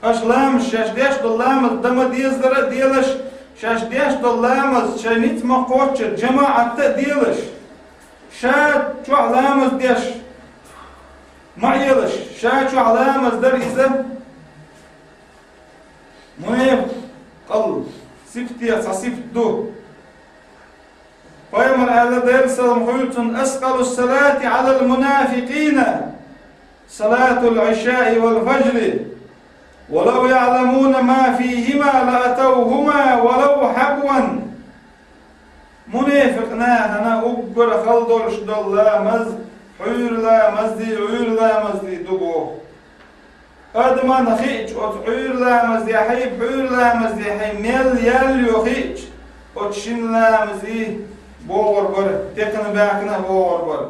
Aş lamış şaş deş dollamaz dama diyezdara diyeliş. Şaş deş dollamaz şanit maqoçer cemaatte diyeliş. Şat çoğlamaz deş. Ma'yeliş. Şat çoğlamaz der ise muhib قل سفتي صفدو Peygamber aleyhissalatu vesselam huyutun asqalu salati alal munafiqina salatul işai vel fecri وَلَوْ يَعْلَمُونَ مَا فِيهِمَا لَأَتَوْهُمَا وَلَوْ حَبْوًا Münafıkna ubbur khaldolş dollamaz huyurlamaz di uyurlamaz di dubu Adman hiç ot uyurlamaz di hayb uyurlamaz di hay mel yel yo hiç ot şinlamaz di boğur bor tekne bakna boğur bor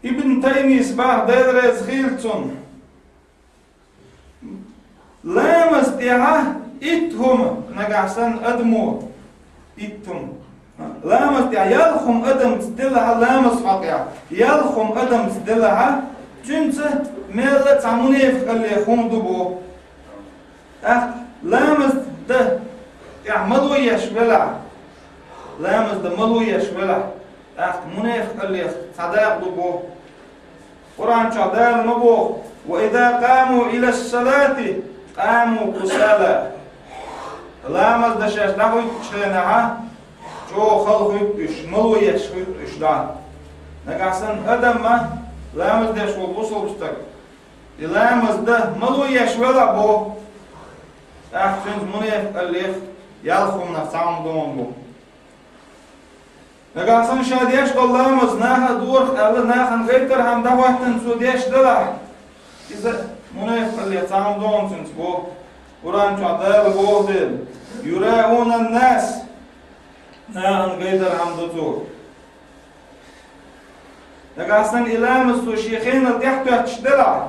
İbn Taymiyyah bah dedrez khiltun lamaz diha ithum nagahsan admu ittum لامس يعني يلخم أدم تدلها لامس حقيا يلخم أدم تدلها جنس ميلة تعمونيف اللي يخوم دبو لامس ده يعني ملوية شبلع لامس ده ملوية شبلع منيف اللي صداق دبو قرآن شعدال نبو وإذا قاموا إلى الصلاة قاموا كسالى لامس ده شاش دعوي تشينها جو خلق يبش ملوية يبش دا نقاسن أدم ما لامس ده شو بوصل بستك لامس ده ملوية شولا بو أحسن منيف اللي يلخم نفسهم دون بو نقاسن شاديش لامس ناها دور الله ناخن غير هم دواتن سوديش دلا إذا منيف اللي يتعامل دون تنسبو قرآن شعدال بو دل يراؤون الناس ناخن غير هم دوتور نقاسن إلامس وشيخين الدحتو هتشدلا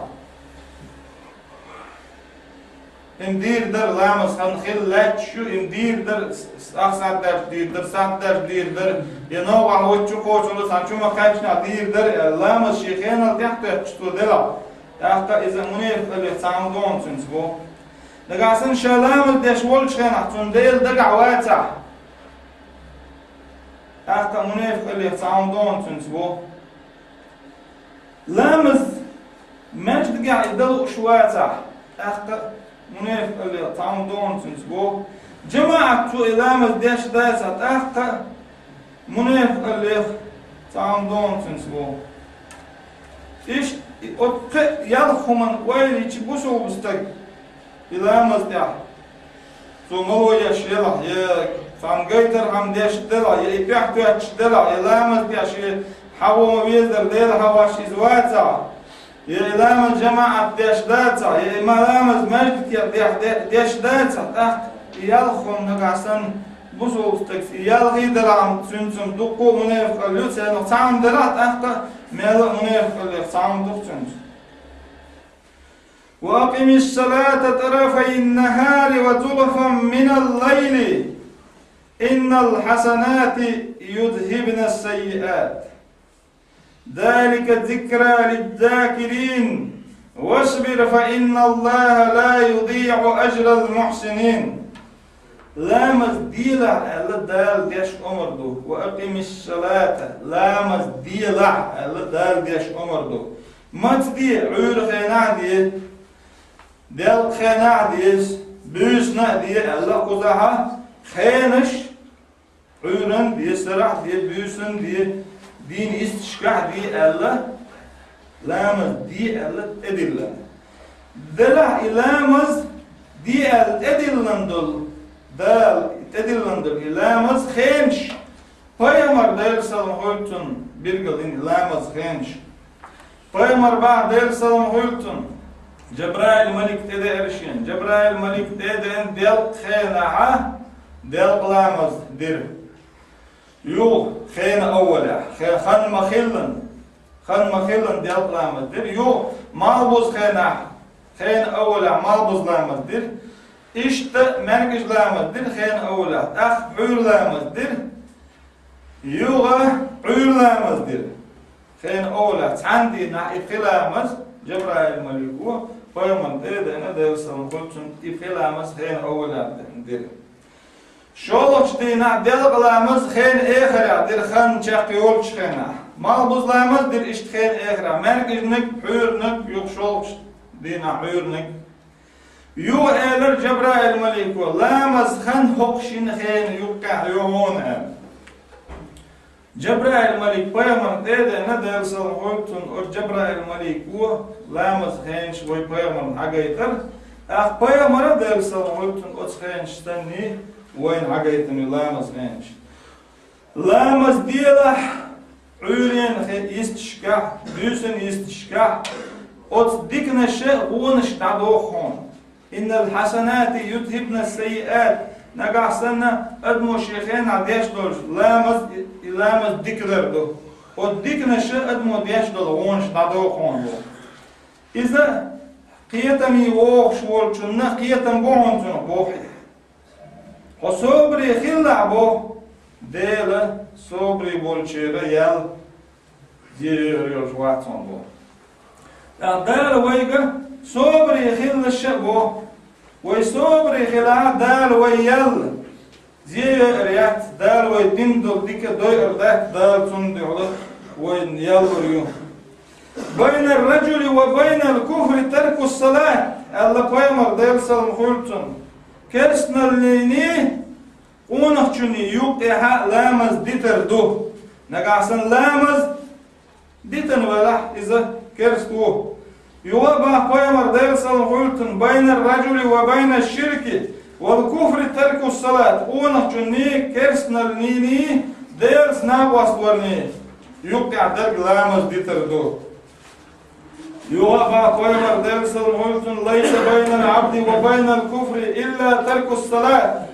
اندير در لامس خنخيل لات شو اندير در أخسر در دير در سات در دير در ينوع وجهه كوشلو سانشو ما كايشنا دير در لامس شيخين الدحتو هتشدلا أختا إذا منيف اللي تعمدون تنسبو نقاسن شلام الدشول شخين أحتون ديل دقع واتع أختا منيف اللي تعمدون تنسبو لامس ماش دقع يدلق شواتع أختا منيف اللي تعمدون تنسبو جماعة تو لامس ديش دايسات أختا منيف اللي تعمدون تنسبو إيش يلخمن ويلي تبوسو بستك إلامس ديح سو ملو يشيلا يا فانجيتر هم ديش دلا يا إبيحتو يشدلا إلامس ديش حاو مبيزر ديل هواش إزواتا يا إلامس جماعة ديش داتا يا إمالامس مجد ديش داتا يلخم نقاسن بوسو بستك يلغي دلام تنسم دقو منيف اللوت سينو تعم دلات أختا ميلا منيف اللي تعم دقتنس وأقم الصلاة طرفي النهار وزلفا من الليل إن الحسنات يذهبن السيئات ذلك ذكرى للذاكرين واصبر فإن الله لا يضيع أجر المحسنين لامس ديلع الله دال ديش أمردو وأقم الصلاة لامس ديلع الله دال ديش أمردو ما تدي عور خينا دي دل خينا ديس بيسنا دي الله قزها خينش عورن دي سرع دي بيسن دي دين استشكح دي الله لامس دي الله تدلن دلع لامس دي التدلن دل دال تدلندر لامز خينش Paymar der salam hultun birgalin lamaz خينش Paymar ba der salam hultun Cebrail Malik tede erişin Cebrail Malik teden del khayna'a del lamaz dir Yo khayna awwala khan makhillan del lamaz dir yo malbuz khayna khayna awwala malbuz lamaz dir İşte merkez lamazdır, xeyne avlat. Uyur lamazdır. Yuğa uyur lamazdır. Xeyne avlat. Andi naib lamaz. Cebrail Maliku. Peygamber dedene dersen kulçun lamaz xeyne avlatdır. Şoluk dina del lamaz xeyne ehradır. Xan çaqyol çıxena. Malbuz lamazdır işte xeyne ehra. Merkeznik, uyurnik, yok şoluk dina uyurnik. Yo eler Cebrail Maliku lamaz khan hoqshin khayn yuqa yuhun Cebrail Malik peygamber dedi ne dersen hoytun or Cebrail Maliku lamaz khayn şoy peygamber hagaytar ah peygamber dersen hoytun o khayn ştanni wayn hagaytun lamaz khayn lamaz dilah uyren istishka düsen istishka ot dikne she wonish dadokhon إن الحسنات يذهبن السيئات نقصنا أدمو شيخين عديش دول لامز ديكلر دو وديكنا شيء أدمو ديش دول وونش دادو خون دو إذا قيتمي ووخ شوالشنا قيتم بوهن تنو بوحي وصوبري خلع بو ديلا صبري بولشيرا يل ديريوش واتون بو دال ويجا صبري خل الشبو ويصبري خلا دال ويل زي ريات دال ويدندل ديك دوير دال تندعو وين يلوريو بين الرجل وبين الكفر ترك الصلاة الله قيمر ديل سلم خلتون كرسنا الليني ونخشني يوقع لامز ديتر دو نقعسن لامز ديتن ولح إذا كرسكو يوابع قيمر ديل سلم خلتون بين الرجل وبين الشرك والكفر ترك الصلاة ونخشني كرسنا الليني ديل سناب واسورني يوقع درق لامز ديتر دو يوقع قيمر ديل سلم خلتون ليس بين العبد وبين الكفر إلا ترك الصلاة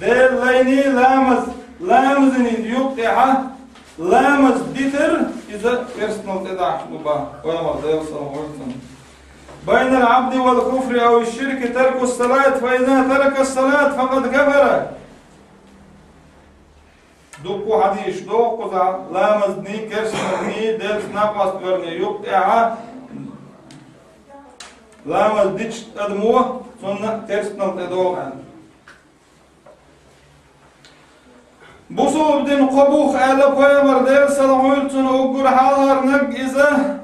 ديل ليني لامزني يوقع لامز ديتر إذا كرسنا تدعش لبا قيمر ديل سلم خلتون بين العبد والكفر أو الشرك ترك الصلاة فإذا ترك الصلاة فقد كفر دوكو حديث دوكو ذا لامزني كرسني ديل سناقاس برني يقطع لامز ديش أدموه سنة كرسنا تدوغان بصوب دين قبوخ أهل قيمر ديل سلامولتون أقر حالار نق إذا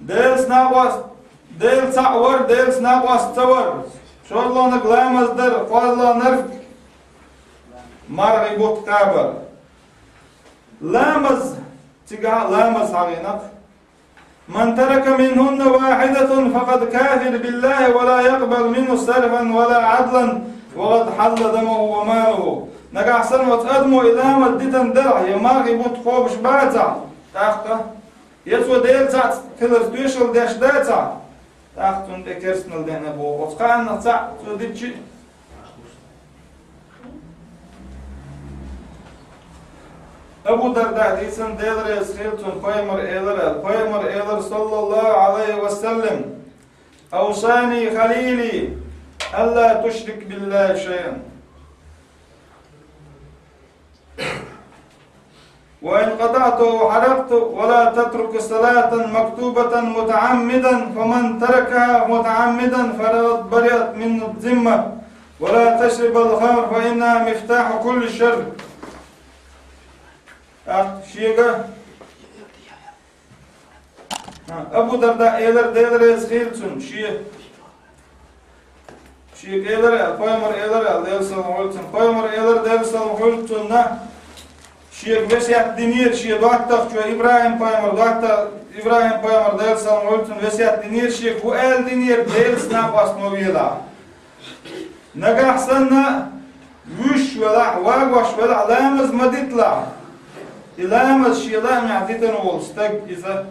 ديل سناقاس ديل تعور ديل سناقاس تور شو الله نق لامز در قال الله نرق مرغي بوت كابر لامز تقع لامز علينا من ترك منهن واحدة فقد كافر بالله ولا يقبل منه سلفا ولا عدلا وقد حل دمه وماله نقع سنوة أدمو إذا مدتن درع يمارغي بوت خوبش باتا تاخته يسوى ديل تعت كلر تويشل داش داتا تاختون دي كرسنل دين أبو وطقان نتاع سو ديتشي أبو درداء ديسن ديلر يسخيلتون قيمر إيلر صلى الله عليه وسلم أوصاني خليلي ألا تشرك بالله شيئا وإن قطعت وحرقت ولا تترك صلاة مكتوبة متعمدا فمن تركها متعمدا فقد برئت من الذمة ولا تشرب الخمر فإنها مفتاح كل شر شيغا أبو درداء إيلر ديلر يسخيلتون شيغ إيلر قيمر إيلر ديل سلمولتون قيمر إيلر ديل سلمولتون شيغ وسيات دينير شيغ دواتك شو إبراهيم قيمر ديل سلمولتون وسيات دينير شيغ هو إل دينير ديل سناباس موبيلا نقع سنة وش ولا واقوش ولا لامز مديتلا إلامز شيلام يعطيتن والستق إذا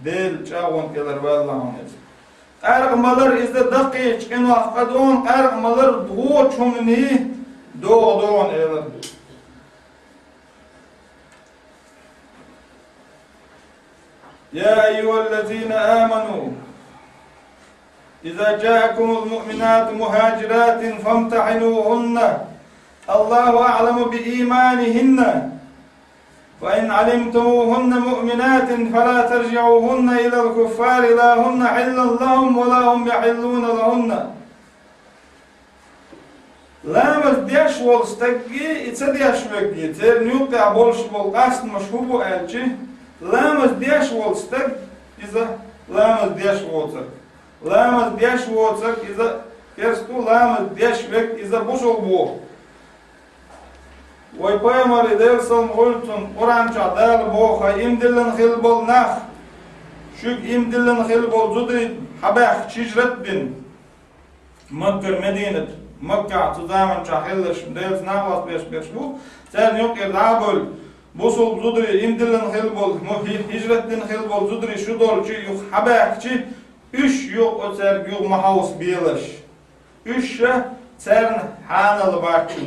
ديل جاون كلر والله هونيز أرق ملر إذا دقيق إنه أفقدون أرق ملر دوت همني دون إلر يا أيها الذين آمنوا إذا جاءكم المؤمنات مهاجرات فامتحنوهن الله أعلم بإيمانهن وإن علمتموهن مؤمنات فلا ترجعوهن إلى الكفار لا هن حل لهم ولا هم يحلون لهن لا مزديش والستقي اتسديش بقي تير نيوقع بولش بالقاسن مشهوبو ألجي لا مزديش والستق إذا لا مزديش ووتك لا مزديش ووتك إذا كرستو لا مزديش بك إذا بوشل بو ويقيمر إدير سلمولتون قرآن شعدال بوخا إمدلن خلبول ناخ شوك إمدلن خلبول زدري حباخ شجرت بن مكة مدينة مكة تزامن شاخلش ديل سناواس بيش بو سان يوك إردابول بوصل زدري إمدلن خلبول هجرت بن خلبول زدري شدول شي يوك حباخ شي üç yok o ser yok mahaus bielish. Üç cern hanal bakçun.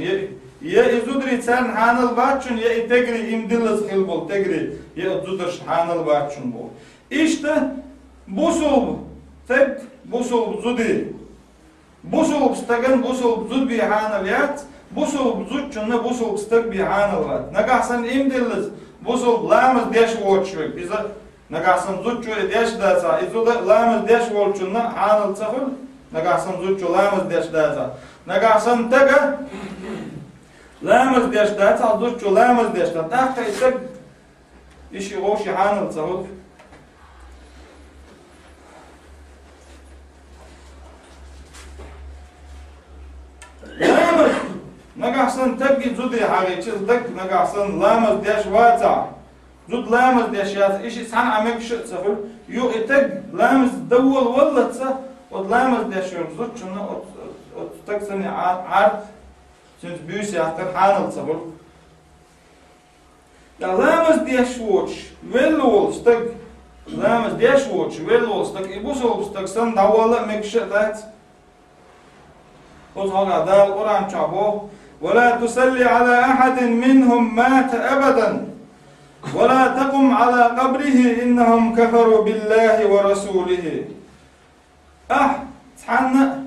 Ya izudri cern hanal bakçun ya itegri imdillas hilbol tegri ya izudr hanal bakçun bu. İşte busul tek busul zudi Busul bstagan busul bzud bihanaliyat. Busul bzud chunna busul bstag bihanalat. Nagasan imdillis busul lamas desh watchwek. Iza nagasan bzud chu desh dasa. Iza lamas desh watchunna hanal tsahul. Nagasan bzud chu lamas desh dasa. Nagasan taga lamas desh dasa. Bzud chu lamas desh dasa. Tahta isag ishi goshi hanal tsahul. Nagasan tagi zudi hariçiz dak nagasan lamas desh wata zud lamas desh yat ishi san amek shit safur yu etag lamas dawul wallatsa od lamas desh zud chuna od taksani art since büyse ahtar hanal safur ya lamas desh watch velol stag lamas desh watch velol stag ibusol stag san dawala mek shit that od haga dal oran chabo ولا تصلي على أحد منهم مات أبدا ولا تقم على قبره إنهم كفروا بالله ورسوله تحنا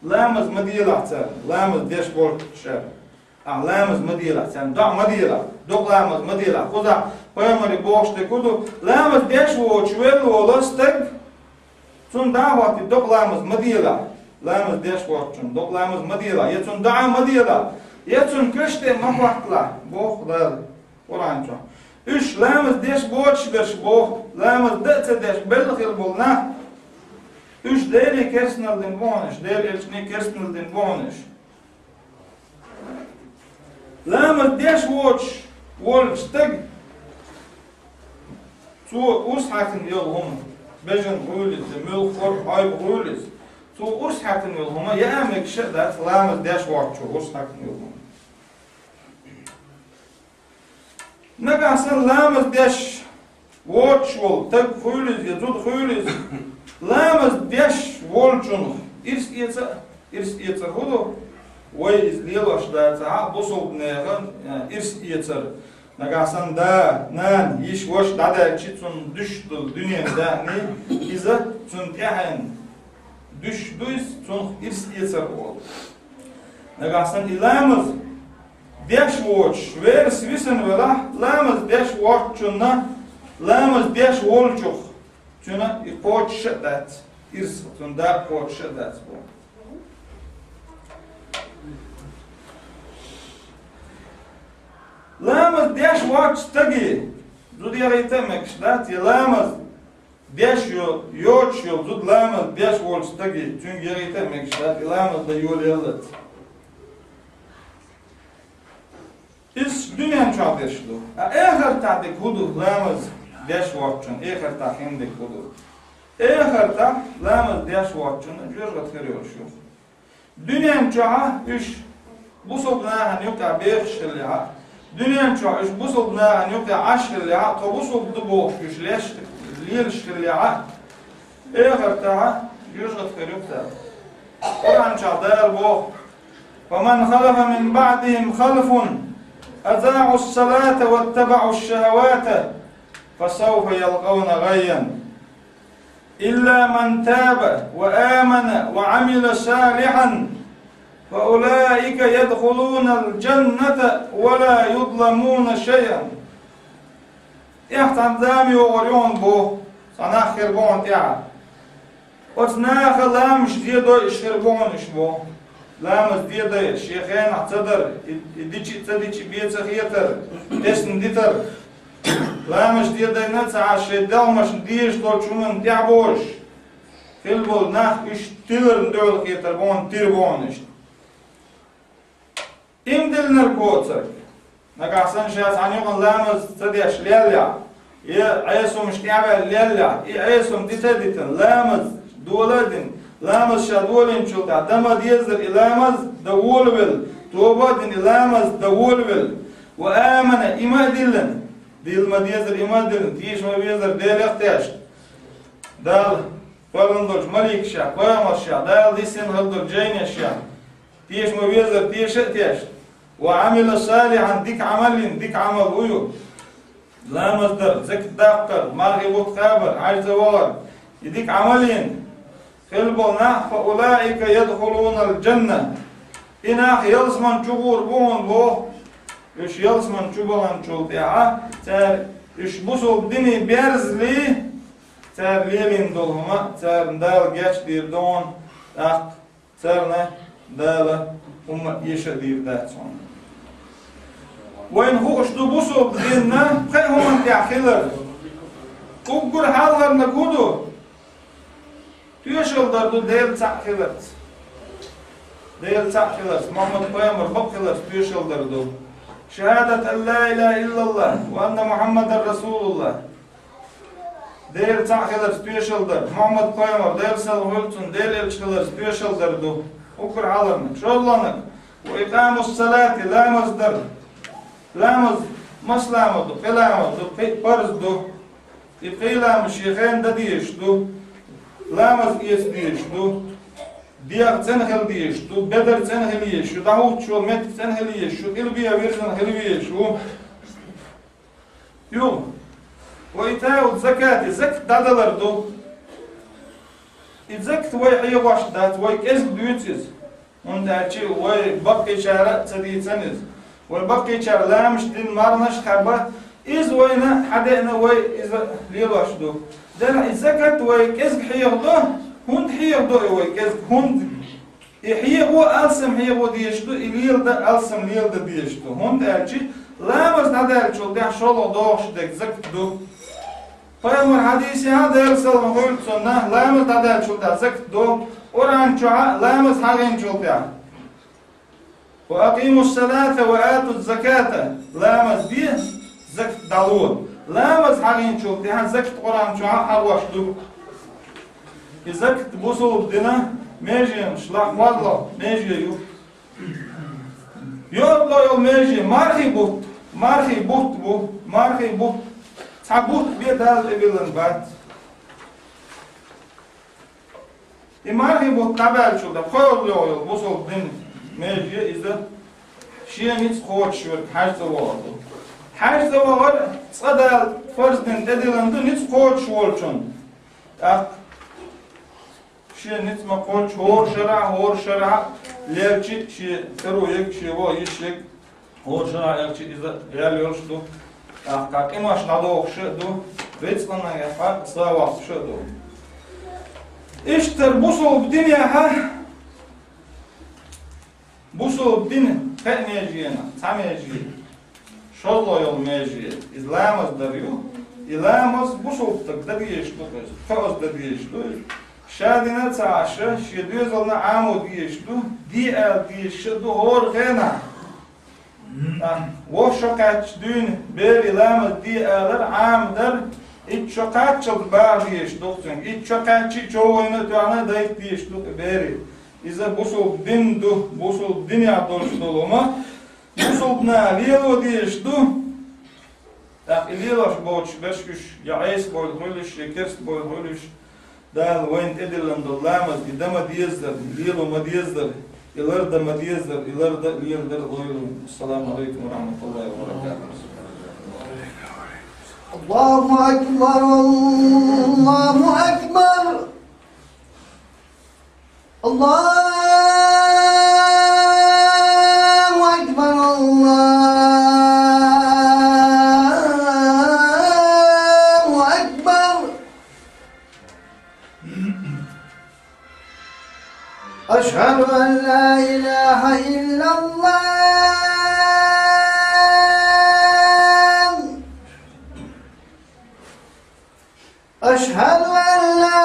لامز مديلة تان لامز ديش بول شر لامز مديلة تان دع مديلة دق لامز مديلة خذا قيمري بوش تكودو لامز ديش وشويل ولستك تون دعوة دق لامز مديلة لامز ديش واتشون دق لامز مديلة يتون دعا مديلة يتون كشتة مفاقلا بوخ دار ورانشو إيش لامز ديش بوتش برش بوخ لامز دقت ديش بلغير بولنا إيش ديري كرسنال دين بونش ديري إلشني كرسنال دين بونش لامز ديش واتش والشتق تو أسحاكن يلهم بجن غوليز ميل خور هاي غوليز تو أسحاكن يلهم يأمك شدات لامز ديش واتشو أسحاكن يلهم نقاسن لامز ديش واتشول تق غوليز يزود غوليز لامز ديش والجنخ إرس إيتر هدو ويز ليلوش داتا بوصل بنيغن إرس إيتر نقاسن دا نان يش وش دادا چيتون düştül dünyada ne iza tun tihan düşdüs tun irs إيتر ol naqasan ilamız desh watch vers wissen vela lamız desh watch chunna lamız desh wolchuch chuna iqoch shadat irs tun da qoch shadat bu لامز ديش واتش تجي زود يريتمك شدات لامز ديش يوتش زود لامز ديش واتش تجي تون يريتمك شدات لامز da yol yalat إيش دنيا شادشلو آخر تعدك هدو لامز ديش واتشون آخر تاخندك هدو آخر تا لامز ديش واتشون جرغت خيريو شوف دنيا شاه إيش بوصلنا هنيوكا بيخش اللي ها Dünyanın çoğu iş bu soğukna hani yok aşkı ya tabu soğuktu bu işleş liyelşkı ya ehirta yüzgat kırıkta Kur'an çağdır bu ومن خلف من بعدهم خلف أذاعوا الصلاة واتبعوا الشهوات فسوف يلقون غيا إلا من تاب وآمن وعمل صالحا فأولئك يدخلون الجنة ولا يظلمون شيئا إحتم دامي وغريون بو سناخر بون تيعا وتناخ لامش ديدو إشخر بونش بو لامش ديدو شيخين اعتدر إديشي تديشي بيتس خيتر اسم ديتر لامش ديدو نتسع شدالمش ديش دول شومن تيعبوش خلبول ناخ إش تلر ندول خيتر بون تير بونش إمدلنا الكوتر نقاسن شاس عن يوم لامز تديش ليلة عيسو مش تعمل ليلة عيسو ديتن لامز دولدن لامز شادولين شلتا دم ديزر لامز دولبل توبدن لامز دولبل وآمن إمادلن ديل ما ديزر إمادلن تيش ما بيزر ديل اختياش دال فلندوش مليك شا قيامر شا دال ديسين هلدوك جيني شا تيش ما بيزر تيش وعمل صالحا ديك عمل ديك عمل ويو لا مصدر زك داقر مارغي بوت خابر عجز وغر يديك عملين خلبنا فأولئك يدخلون الجنة إناخ يلزمن جبور بون بو إش يلزمن جبوران جلدها تار إش بوسو ديني بيرزلي تار ليلين دولهما تار دال جاش دير دون تارنا دال يشا دير داتون وين هو اشتو بوسو بدينا خي هم انت عخيلر وقر حالغر نقودو تيشل دردو ديل تعخيلت ديل تعخيلت محمد قيامر بقخيلت تيشل دردو شهادة أن لا إله إلا الله وأن محمد رسول الله ديل تعخيلت تيشل درد محمد قيامر ديل سلوهلتون ديل إلشخيلت تيشل دردو وقر حالغرنا شغلانك وإقام الصلاة لا مصدر لامز مسلامه دو قلامه دو فرز دو إقيلام الشيخين دا ديش دو لامز إيس ديش دو دياغ تنخل ديش دو بدر تنخل يشو دعوت شو مت تنخل يشو إلبيا ويرزن خلوية شو يو وإتاو زكاة زكت دادلر دو إتزكت وي حيواش دات وي كيزك دويتز ونداتشي وي بقي شارع تدي تنز والبقي شار لامش دين مارنش خبا إز وينا حدينا وي إذا ليلوش دو دل إزكت وي كيزك حيغدو هند حيغدو وي كيزك هند يحيغو ألسم حيغو ديشدو إليل دا ألسم ليل دا ديشدو هند ألشي لامز ندالشو ديح شولو دوغش ديك زكت دو فيامر حديثي هذا يرسل مهول سنة لامز ندالشو دا زكت دو أوران شوها لامز حاغين شو ديح وأقيموا الصلاة وآتوا الزكاة لامز بيه زكت دالون لامز حاغين شوف ديها زكت قرآن شوها حروش دو زكت بوصل بدنا ميجي مشلاح والله ميجي يو يلا يو ميجي مارخي بوت بو مارخي بوت تعبوت بيت هذا إبلن بات مارخي بوت قبل شو ده خول يو بوصل بدنا ماشي إذا شيء نيت خوش شورك حاجة واحدة حاجة واحدة صدق فرض نديلندو نيت خوش شورشون شيء نيت ما خوش هور شرع ليرشي شيء ترويك شيء وايشك هور شرع يرشي إذا ياليرش دو как имаш надо шеду вецлана я фак слава шеду إشتر بوصل بدنيا ها بوصل بدين خير ميجينا تاميجي شالله يوم ميجي إسلامس دريو إسلامس بوصل تقدريش تو خلاص دريش تو شادنا تعاشر شديو زلنا عامو ديش تو دي ديش تو هور غنا وشقات دين بير إسلامس دي عام در إتشقات شل بار ديش دوتين إتشقات شيء جوينا توانا دايت ديش تو بيري إذا بوصل دين دو بوصل دنيا دوش دولما بوصل بنا ليلو ديش دو ليلوش بوش بشكش يعيس بول هولش يكرست بول هولش دال وين تدلن دولامز قدام ديزدر ليلو ما ديزدر إلارد ما ديزدر إلارد ليلدر غيرو السلام عليكم ورحمة الله وبركاته الله أكبر الله أكبر الله أكبر الله أكبر أشهد أن لا إله إلا الله أشهد أن لا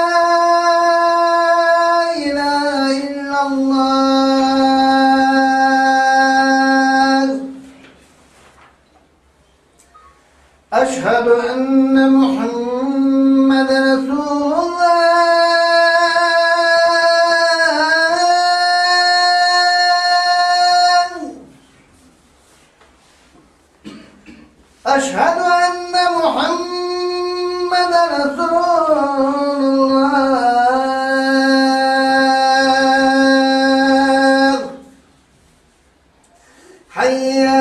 أشهد أن محمد رسول الله أشهد أن محمد رسول الله حي